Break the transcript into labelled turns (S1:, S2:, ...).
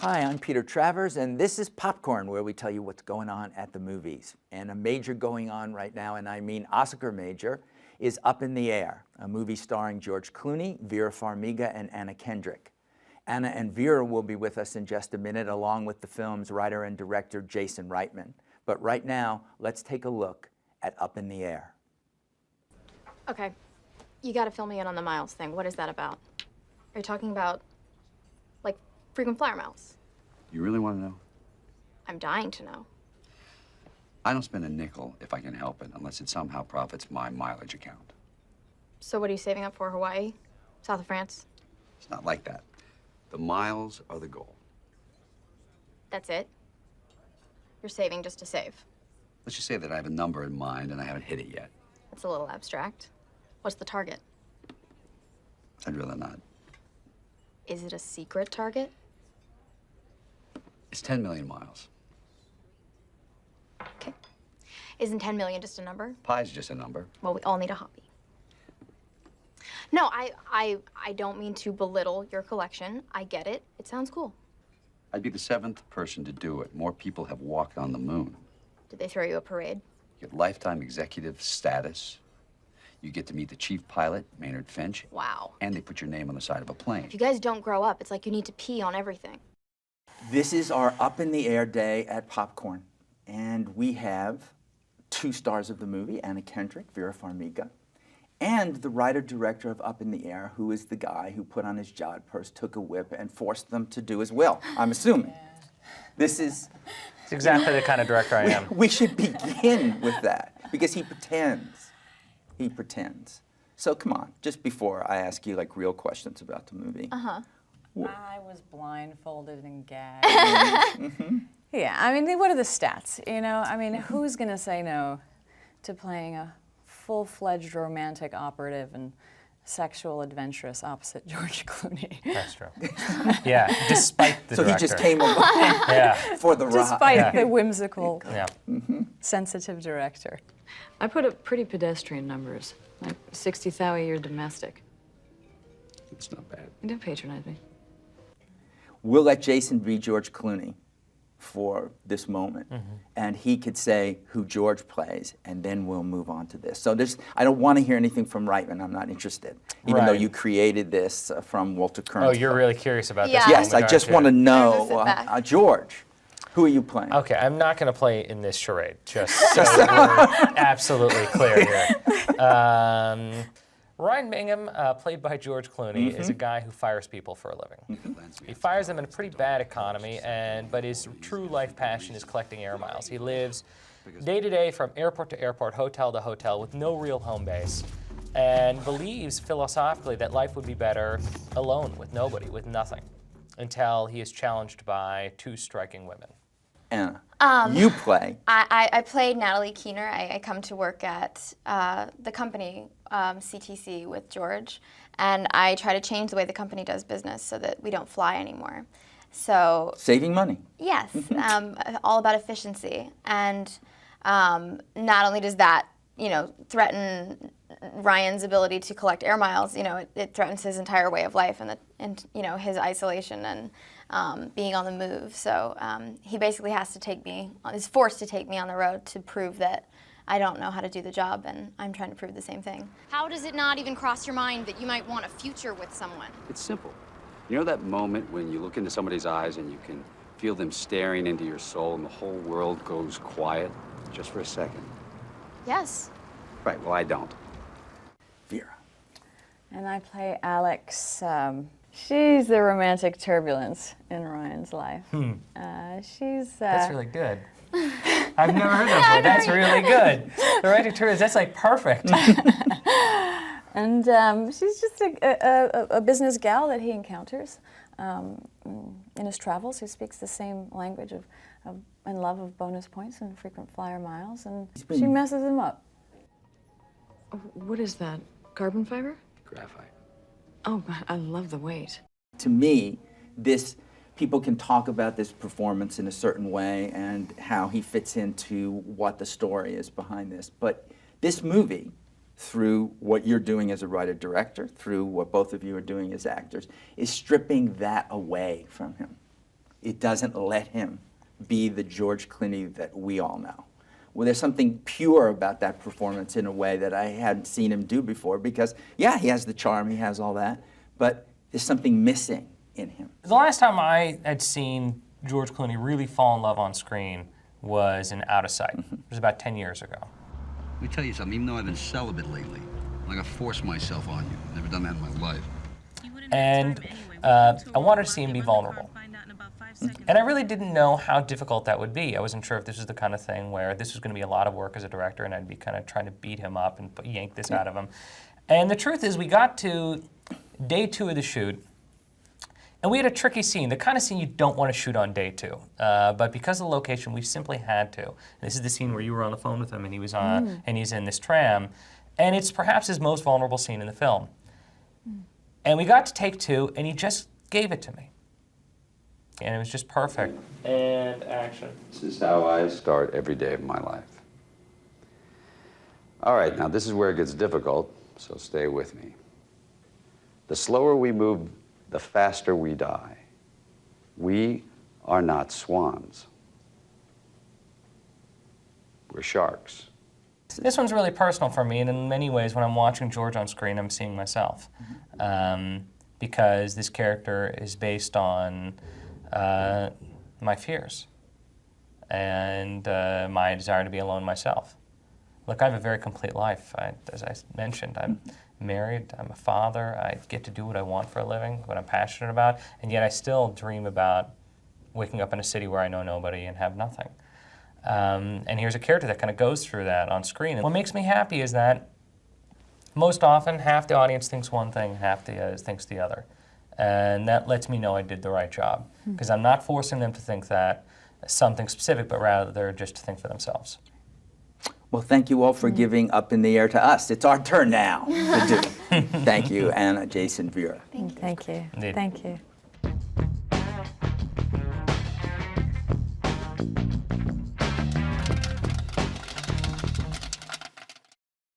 S1: Hi, I'm Peter Travers, and this is Popcorn, where we tell you what's going on at the movies. And a major going on right now, and I mean Oscar major, is Up in the Air, a movie starring George Clooney, Vera Farmiga, and Anna Kendrick. Anna and Vera will be with us in just a minute, along with the film's writer and director, Jason Reitman. But right now, let's take a look at Up in the Air.
S2: Okay, you gotta fill me in on the miles thing. What is that about? Are you talking about, like, frequent flyer miles?
S3: You really want to know?
S2: I'm dying to know.
S3: I don't spend a nickel if I can help it, unless it somehow profits my mileage account.
S2: So what are you saving up for? Hawaii? South of France?
S3: It's not like that. The miles are the goal.
S2: That's it? You're saving just to save?
S3: Let's just say that I have a number in mind and I haven't hit it yet.
S2: That's a little abstract. What's the target?
S3: I'd rather not.
S2: Is it a secret target?
S3: It's 10 million miles.
S2: Okay. Isn't 10 million just a number?
S3: Pi's just a number.
S2: Well, we all need a hobby. No, I don't mean to belittle your collection. I get it. It sounds cool.
S3: I'd be the 7th person to do it. More people have walked on the moon.
S2: Did they throw you a parade?
S3: You get lifetime executive status. You get to meet the chief pilot, Maynard Finch.
S2: Wow.
S3: And they put your name on the side of a plane.
S2: If you guys don't grow up, it's like you need to pee on everything.
S1: This is our Up in the Air day at Popcorn, and we have 2 stars of the movie, Anna Kendrick, Vera Farmiga, and the writer-director of Up in the Air, who is the guy who put on his jod purse, took a whip, and forced them to do his will, I'm assuming. Yeah. This is...
S4: It's exactly the kind of director I am.
S1: We should begin with that, because he pretends. He pretends. So come on, just before I ask you like real questions about the movie.
S2: Uh-huh.
S5: I was blindfolded and gagged. Mm-hmm. Yeah, I mean, what are the stats, you know? I mean, who's gonna say no to playing a full-fledged romantic operative and sexual adventurous opposite George Clooney?
S4: That's true. Yeah, despite the director.
S1: So he just came along for the ride.
S5: Despite the whimsical,
S4: yeah.
S5: sensitive director.
S6: I put up pretty pedestrian numbers, like 60,000 a year domestic.
S3: It's not bad.
S6: You don't patronize me.
S1: We'll let Jason be George Clooney for this moment, and he could say who George plays, and then we'll move on to this. So I don't want to hear anything from Reitman. I'm not interested, even though you created this from Walter Kern's.
S4: Oh, you're really curious about this?
S2: Yeah.
S1: Yes, I just want to know, George, who are you playing?
S4: Okay, I'm not going to play in this charade, just so we're absolutely clear here. Ryan Bingham, played by George Clooney, is a guy who fires people for a living. He fires them in a pretty bad economy, but his true life passion is collecting air miles. He lives day to day from airport to airport, hotel to hotel, with no real home base, and believes philosophically that life would be better alone, with nobody, with nothing, until he is challenged by 2 striking women.
S1: Anna, you play.
S2: I played Natalie Keener. I come to work at the company, CTC, with George, and I try to change the way the company does business so that we don't fly anymore. So
S1: Saving money.
S2: yes, all about efficiency, and not only does that, you know, threaten Ryan's ability to collect air miles, you know, it threatens his entire way of life and you know, his isolation and being on the move. So he basically has to is forced to take me on the road to prove that I don't know how to do the job, and I'm trying to prove the same thing. How does it not even cross your mind that you might want a future with someone?
S3: It's simple. You know that moment when you look into somebody's eyes and you can feel them staring into your soul and the whole world goes quiet just for a second?
S2: Yes.
S3: Right, well, I don't.
S1: Vera.
S5: And I play Alex. She's the romantic turbulence in Ryan's life.
S4: That's really good. I've never heard that before. That's really good. The romantic turbulence, that's like perfect.
S5: And she's just a business gal that he encounters in his travels, who speaks the same language and love of bonus points and frequent flyer miles, and she messes him up.
S6: What is that? Carbon fiber?
S3: Graphite.
S6: Oh, but I love the weight.
S1: To me, people can talk about this performance in a certain way and how he fits into what the story is behind this. But this movie, through what you're doing as a writer-director, through what both of you are doing as actors, is stripping that away from him. it doesn't let him be the George Clooney that we all know. Well, there's something pure about that performance in a way that I hadn't seen him do before because, yeah, he has the charm, he has all that, but there's something missing in him.
S4: The last time I had seen George Clooney really fall in love on screen was in Out of Sight. It was about 10 years ago.
S7: Let me tell you something, even though I've been celibate lately, I'm not gonna force myself on you. Never done that in my life.
S4: And I wanted to see him be vulnerable. And I really didn't know how difficult that would be. I wasn't sure if this was the kind of thing where this was going to be a lot of work as a director and I'd be kind of trying to beat him up and yank this out of him. And the truth is we got to day 2 of the shoot and we had a tricky scene, the kind of scene you don't want to shoot on day 2. But because of the location, we simply had to. And this is the scene where you were on the phone with him and he was on, and he's in this tram. And it's perhaps his most vulnerable scene in the film. And we got to take 2 and he just gave it to me. And it was just perfect. And action.
S3: This is how I start every day of my life. All right, now this is where it gets difficult, so stay with me. The slower we move, the faster we die. We are not swans. We're sharks.
S4: This one's really personal for me, and in many ways, when I'm watching George on screen, I'm seeing myself. Because this character is based on my fears and my desire to be alone myself. Look, I have a very complete life. As I mentioned, I'm married, I'm a father, I get to do what I want for a living, what I'm passionate about, and yet I still dream about waking up in a city where I know nobody and have nothing. And here's a character that kind of goes through that on screen. And what makes me happy is that most often half the audience thinks one thing, half the thinks the other. And that lets me know I did the right job. Because I'm not forcing them to think that something specific, but rather just to think for themselves.
S1: Well, thank you all for giving Up in the Air to us. It's our turn now to do. Thank you, Anna, Jason, Vera.
S5: Thank you.
S4: Indeed.
S5: Thank you.